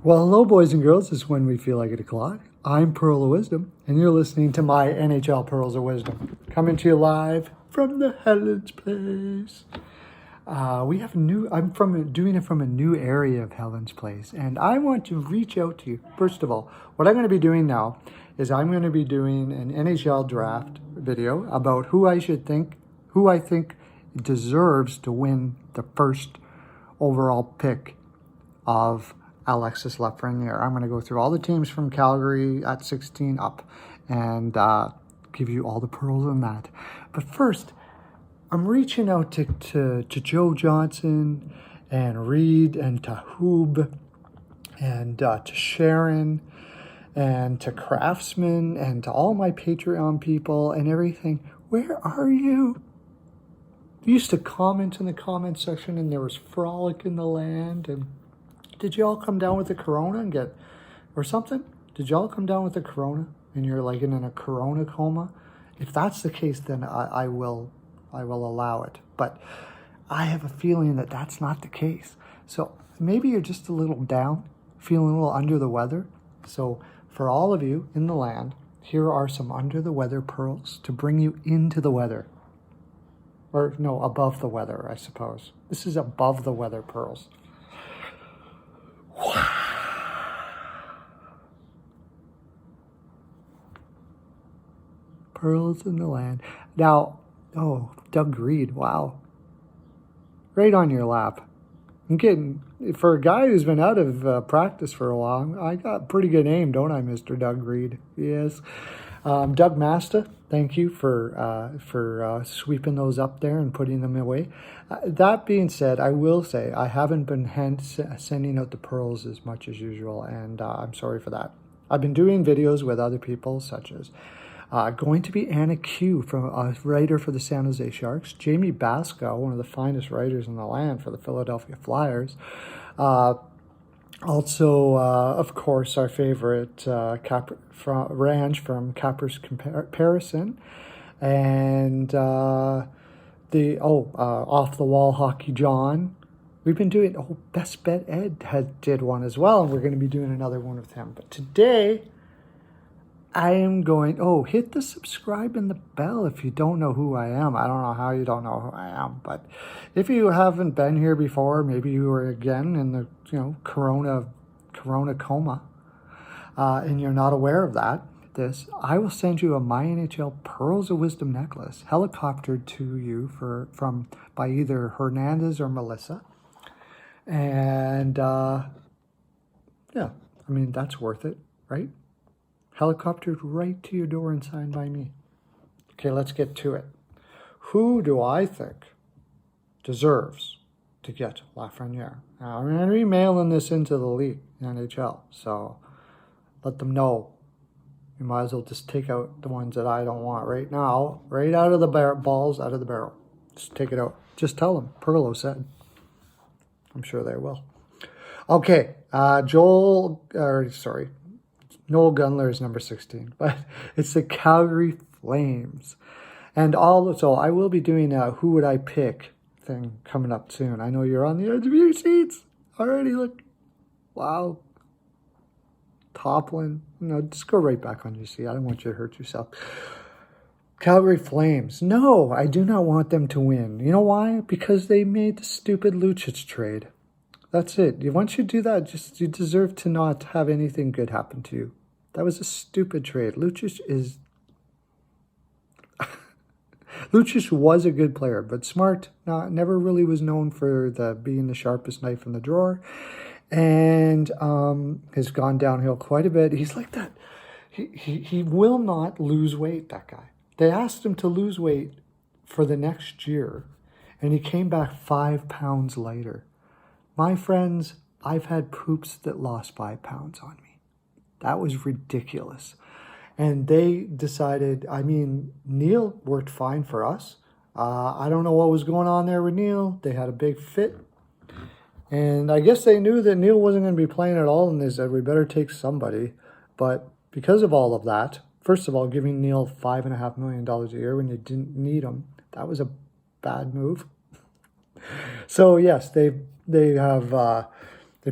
Well, hello, boys and girls. It's when we feel like 8 o'clock. I'm Pearl of Wisdom, and you're listening to my NHL Pearls of Wisdom, coming to you live from the Helen's Place. We have doing it from a new area of Helen's Place, and I want to reach out to you. First of all, what I'm going to be doing now is I'm going to be doing an NHL draft video about who I think deserves to win the first overall pick of Alexis Lafreniere. I'm going to go through all the teams from Calgary at 16 up and give you all the pearls on that. But first, I'm reaching out to Joe Johnson and Reed and to Hoob and to Sharon and to Craftsman and to all my Patreon people and everything. Where are you? You used to comment in the comment section and there was Frolic in the land. And did you all come down with the corona and or something? Did you all come down with the corona and you're like in a corona coma? If that's the case, then I will allow it. But I have a feeling that that's not the case. So maybe you're just a little down, feeling a little under the weather. So for all of you in the land, here are some under the weather pearls to bring you into the weather. Or no, above the weather, I suppose. This is above the weather pearls. Pearls in the land. Now, Doug Reed, wow. Right on your lap. I'm kidding. For a guy who's been out of practice for a while, I got pretty good aim, don't I, Mr. Doug Reed? Yes. Doug Masta, thank you for sweeping those up there and putting them away. That being said, I will say I haven't been sending out the pearls as much as usual, and I'm sorry for that. I've been doing videos with other people, such as going to be Anna Q, from a writer for the San Jose Sharks, Jamie Basco, one of the finest writers in the land for the Philadelphia Flyers. Also, of course, our favorite Ranch from Capper's Comparison, and Off the Wall Hockey John. We've been doing, Best Bet Ed did one as well, and we're going to be doing another one with him. But today, I am going, hit the subscribe and the bell if you don't know who I am. I don't know how you don't know who I am, but if you haven't been here before, maybe you were again in the, corona coma, and you're not aware of that, I will send you a My NHL Pearls of Wisdom necklace, helicoptered to you by either Hernandez or Melissa. And, that's worth it, right? Helicoptered right to your door and signed by me. Okay, let's get to it. Who do I think deserves to get Lafreniere? Now, I'm going to be mailing this into the league, NHL, so let them know. You might as well just take out the ones that I don't want right now, right out of the balls out of the barrel. Just take it out. Just tell them. Perlo said. I'm sure they will. Okay, Noel Gunler is number 16, but it's the Calgary Flames. And so I will be doing a who would I pick thing coming up soon. I know you're on the edge of your seats already. Look, wow. Toppling. Just go right back on your seat. I don't want you to hurt yourself. Calgary Flames. No, I do not want them to win. You know why? Because they made the stupid Lucic trade. That's it. Once you do that, you deserve to not have anything good happen to you. That was a stupid trade. Lucic was a good player, but smart. Never really was known for being the sharpest knife in the drawer, and has gone downhill quite a bit. He's like that. He will not lose weight. That guy. They asked him to lose weight for the next year, and he came back 5 pounds lighter. My friends, I've had poops that lost 5 pounds on me. That was ridiculous. And they decided, Neil worked fine for us. I don't know what was going on there with Neil. They had a big fit. And I guess they knew that Neil wasn't going to be playing at all, and they said, we better take somebody. But because of all of that, first of all, giving Neil $5.5 million a year when you didn't need him, that was a bad move. So yes, they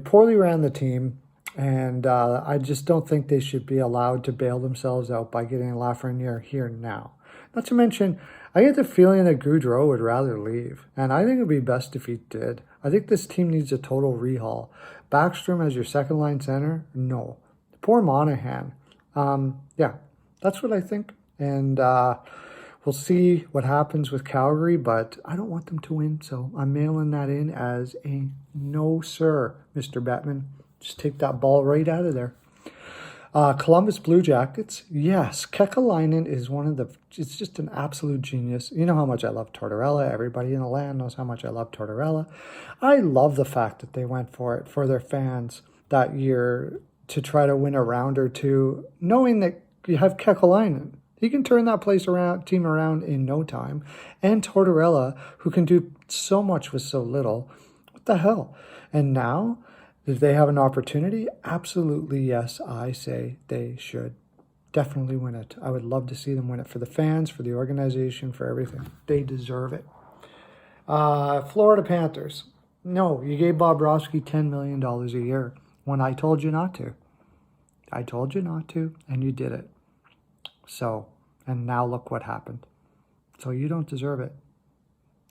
poorly ran the team. And I just don't think they should be allowed to bail themselves out by getting Lafreniere here now. Not to mention, I get the feeling that Goudreau would rather leave. And I think it would be best if he did. I think this team needs a total rehaul. Backstrom as your second line center? No. Poor Monahan. Yeah, that's what I think. And we'll see what happens with Calgary, but I don't want them to win. So I'm mailing that in as a no, sir, Mr. Bettman. Just take that ball right out of there. Columbus Blue Jackets. Yes, Kekalainen is it's just an absolute genius. You know how much I love Tortorella. Everybody in the land knows how much I love Tortorella. I love the fact that they went for it for their fans that year to try to win a round or two, knowing that you have Kekalainen. He can turn that team around in no time. And Tortorella, who can do so much with so little. What the hell? And now, if they have an opportunity, absolutely yes, I say they should definitely win it. I would love to see them win it for the fans, for the organization, for everything. They deserve it. Florida Panthers. No, you gave Bobrovsky $10 million a year when I told you not to. I told you not to, and you did it. So, and now look what happened. So you don't deserve it.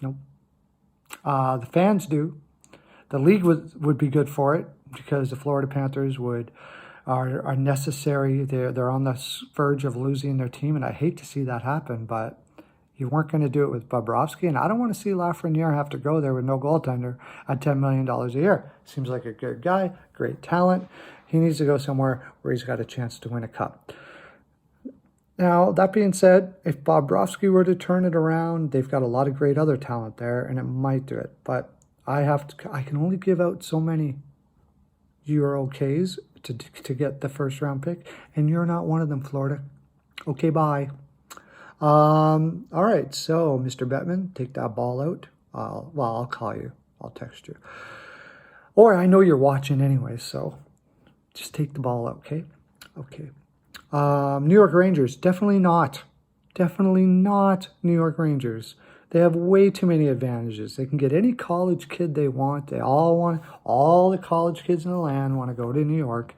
Nope. The fans do. The league would be good for it because the Florida Panthers are necessary. They're on the verge of losing their team, and I hate to see that happen, but you weren't going to do it with Bobrovsky, and I don't want to see Lafreniere have to go there with no goaltender at $10 million a year. Seems like a good guy, great talent. He needs to go somewhere where he's got a chance to win a cup. Now, that being said, if Bobrovsky were to turn it around, they've got a lot of great other talent there, and it might do it, but I can only give out so many Euro Ks to get the first round pick, and you're not one of them, Florida. Okay, bye. All right, so Mr. Bettman, take that ball out. I'll call you. I'll text you. Or I know you're watching anyway, so just take the ball out, okay? Okay. New York Rangers, definitely not. Definitely not New York Rangers. They have way too many advantages. They can get any college kid they want. All the college kids in the land want to go to New York.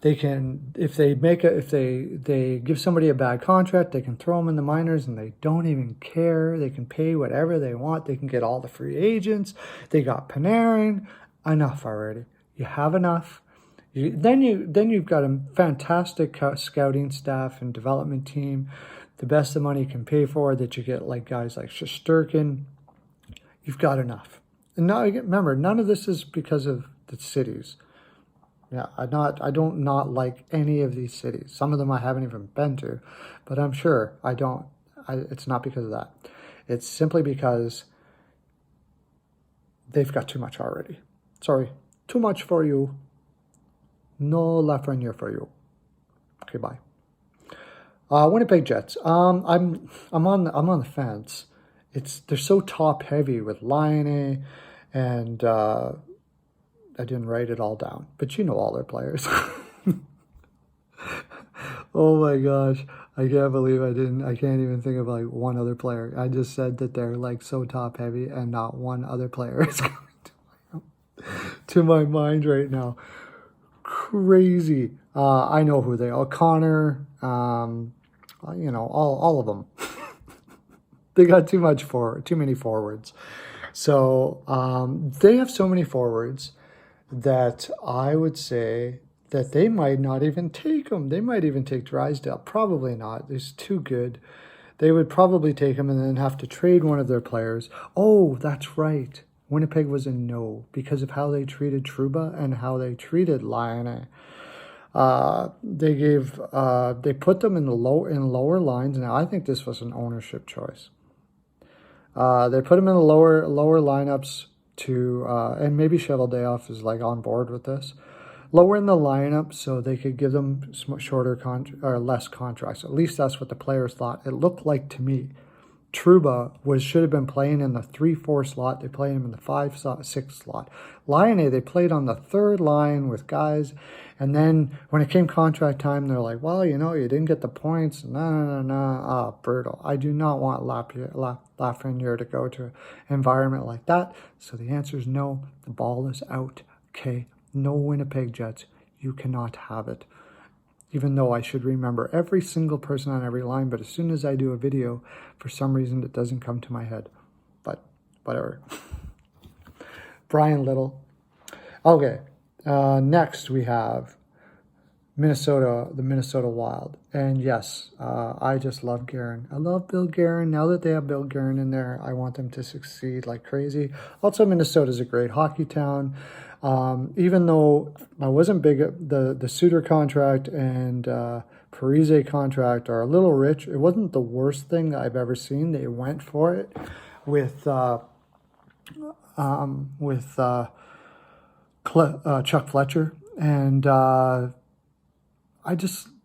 They can, if they give somebody a bad contract, they can throw them in the minors and they don't even care. They can pay whatever they want. They can get all the free agents. They got Panarin. Enough already. You have enough. Then you've got a fantastic scouting staff and development team. The best the money can pay for, that you get like guys like Shesterkin. You've got enough. And now, remember, none of this is because of the cities. Yeah, I don't not like any of these cities. Some of them I haven't even been to, but I'm sure it's not because of that. It's simply because they've got too much already. Sorry, too much for you. No Lafreniere for you. Okay, bye. Winnipeg Jets. I'm on the fence. They're so top heavy with Laine, and I didn't write it all down, but you know all their players. Oh my gosh, I can't believe I didn't. I can't even think of like one other player. I just said that they're like so top heavy, and not one other player is coming to my mind right now. Crazy. I know who they are. Connor. All of them. They got too many forwards. So they have so many forwards that I would say that they might not even take them. They might even take Drysdale. Probably not. He's too good. They would probably take him and then have to trade one of their players. Oh, that's right. Winnipeg was a no because of how they treated Trouba and how they treated Laine. They put them in lower lines. Now I think this was an ownership choice. They put them in the lower lineups and maybe Cheveldayoff is like on board with this. Lower in the lineup so they could give them shorter or less contracts. At least that's what the players thought. It looked like to me. Trouba should have been playing in the 3-4 slot. They played him in the 5-6 slot. Laine, they played on the third line with guys. And then when it came contract time, they're like, well, you didn't get the points. No. Brutal. I do not want Lafreniere to go to an environment like that. So the answer is no. The ball is out. Okay, No Winnipeg Jets. You cannot have it. Even though I should remember every single person on every line, but as soon as I do a video, for some reason it doesn't come to my head. But whatever. Brian Little. Okay, next we have Minnesota, the Minnesota Wild. And yes, I just love Guerin. I love Bill Guerin. Now that they have Bill Guerin in there, I want them to succeed like crazy. Also, Minnesota's a great hockey town. Even though I wasn't big at the Suter contract and Parise contract are a little rich, it wasn't the worst thing I've ever seen. They went for it with Chuck Fletcher, and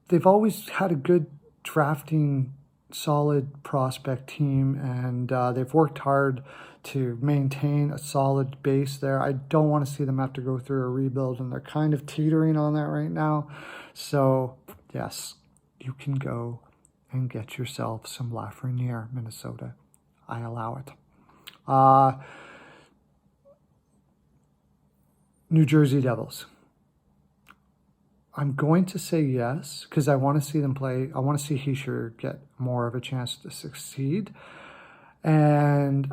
they've always had a good drafting, solid prospect team, and they've worked hard to maintain a solid base there. I don't want to see them have to go through a rebuild, and they're kind of teetering on that right now. So, yes, you can go and get yourself some Lafreniere, Minnesota. I allow it. New Jersey Devils. I'm going to say yes, because I want to see them play. I want to see Hischier get more of a chance to succeed. And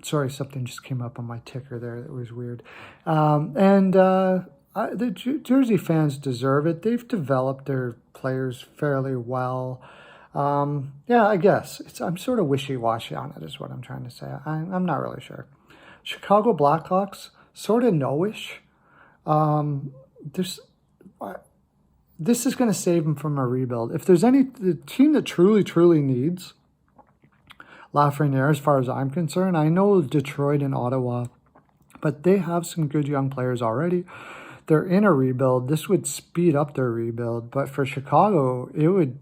sorry, something just came up on my ticker there that was weird. The Jersey fans deserve it. They've developed their players fairly well. Yeah, I guess. I'm sort of wishy-washy on it is what I'm trying to say. I'm not really sure. Chicago Blackhawks, sort of no-ish. This is going to save them from a rebuild. If there's the team that truly needs Lafreniere, as far as I'm concerned, I know Detroit and Ottawa, but they have some good young players already. They're in a rebuild. This would speed up their rebuild. But for Chicago, it would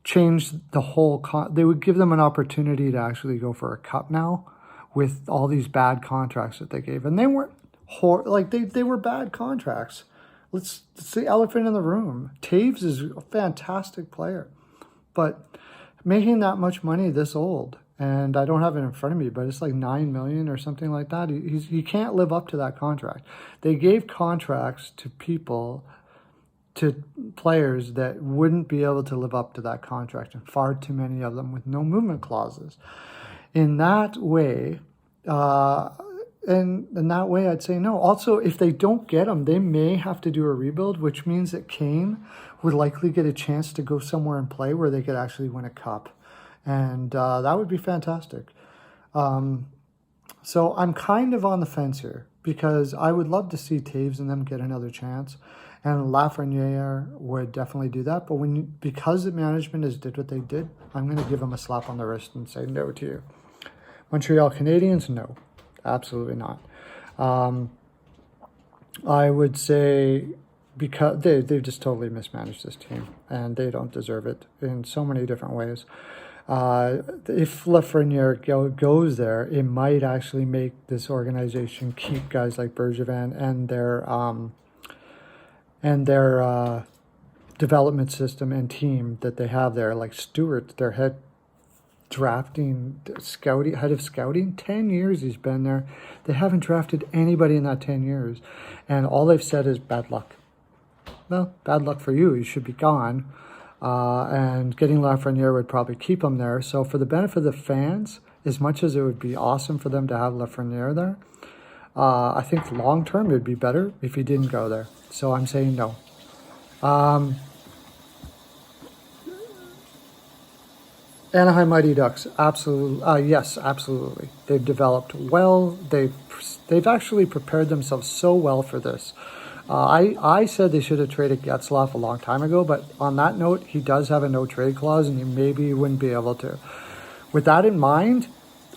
change the whole... they would give them an opportunity to actually go for a cup now with all these bad contracts that they gave. And they weren't... they were bad contracts. It's the elephant in the room. Taves is a fantastic player. But making that much money this old, and I don't have it in front of me, but it's like $9 million or something like that. He can't live up to that contract. They gave contracts to players that wouldn't be able to live up to that contract, and far too many of them with no movement clauses. In that way, I'd say no. Also, if they don't get him, they may have to do a rebuild, which means that Kane would likely get a chance to go somewhere and play where they could actually win a cup. And that would be fantastic. So I'm kind of on the fence here, because I would love to see Taves and them get another chance. And Lafreniere would definitely do that. But because the management did what they did, I'm going to give them a slap on the wrist and say no to you. Montreal Canadiens, no. Absolutely not. I would say because they've just totally mismanaged this team, and they don't deserve it in so many different ways. If Lafreniere goes there, it might actually make this organization keep guys like Bergevin and their development system and team that they have there, like Stewart, their head of scouting. 10 years he's been there. They haven't drafted anybody in that 10 years, and all they've said is bad luck. Well, bad luck for you. You should be gone. And getting Lafreniere would probably keep him there. So for the benefit of the fans, as much as it would be awesome for them to have Lafreniere there, I think long term it would be better if he didn't go there. So I'm saying no. Anaheim Mighty Ducks, absolutely. Yes, absolutely. They've developed well. They've actually prepared themselves so well for this. I said they should have traded Getzlaf a long time ago, but on that note, he does have a no-trade clause, and maybe he wouldn't be able to. With that in mind,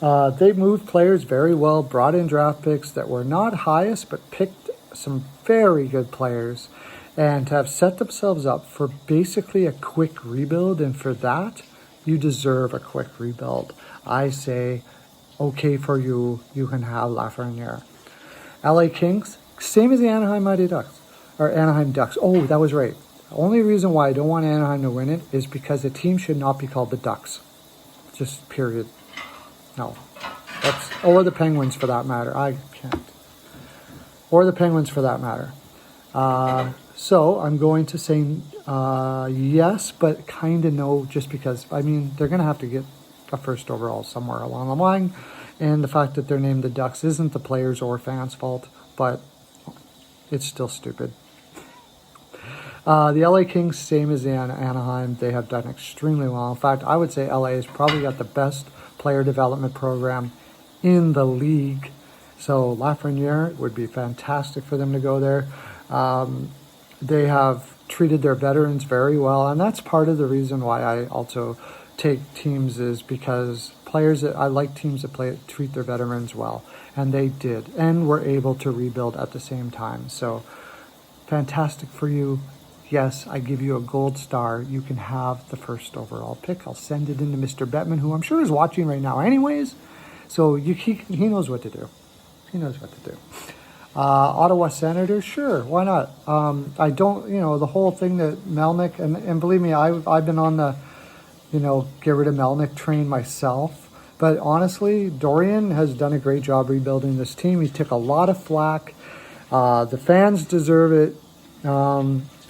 they moved players very well, brought in draft picks that were not highest, but picked some very good players, and have set themselves up for basically a quick rebuild, and for that, you deserve a quick rebuild. I say, okay for you, you can have Lafreniere. LA Kings, same as the Anaheim Mighty Ducks, or Anaheim Ducks. Oh, that was right. The only reason why I don't want Anaheim to win it is because the team should not be called the Ducks. Just period. No. That's Or the Penguins for that matter. I can't. Or the Penguins for that matter. So I'm going to say yes, but kind of no, just because, I mean, they're going to have to get a first overall somewhere along the line. And the fact that they're named the Ducks isn't the players' or fans' fault, but it's still stupid. The LA Kings, same as Anaheim, they have done extremely well. In fact, I would say LA has probably got the best player development program in the league. So Lafreniere would be fantastic for them to go there. They have treated their veterans very well, and that's part of the reason why I also take teams, is because I like teams that treat their veterans well, and they did, and were able to rebuild at the same time. So fantastic for you. Yes, I give you a gold star. You can have the first overall pick. I'll send it into Mr. Bettman, who I'm sure is watching right now anyways. So he knows what to do. He knows what to do. Ottawa Senators, sure, why not? I don't, the whole thing that Melnick, and believe me, I've been on the, get rid of Melnick train myself. But honestly, Dorian has done a great job rebuilding this team. He took a lot of flack. The fans deserve it.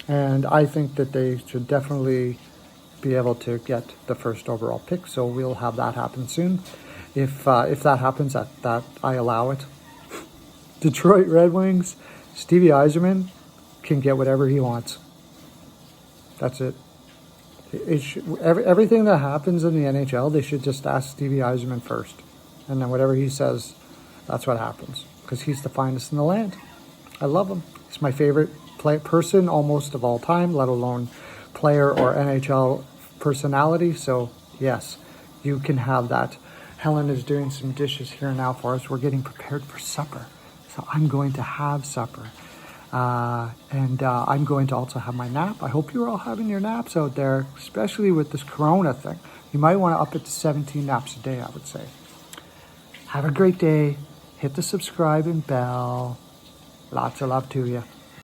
And I think that they should definitely be able to get the first overall pick. So we'll have that happen soon. If that happens, that I allow it. Detroit Red Wings, Stevie Yzerman can get whatever he wants. That's it. Everything that happens in the NHL, they should just ask Stevie Yzerman first. And then whatever he says, that's what happens. Because he's the finest in the land. I love him. He's my favorite person almost of all time, let alone player or NHL personality. So, yes, you can have that. Helen is doing some dishes here now for us. We're getting prepared for supper. So I'm going to have supper. And I'm going to also have my nap. I hope you're all having your naps out there, especially with this corona thing. You might want to up it to 17 naps a day, I would say. Have a great day. Hit the subscribe and bell. Lots of love to you.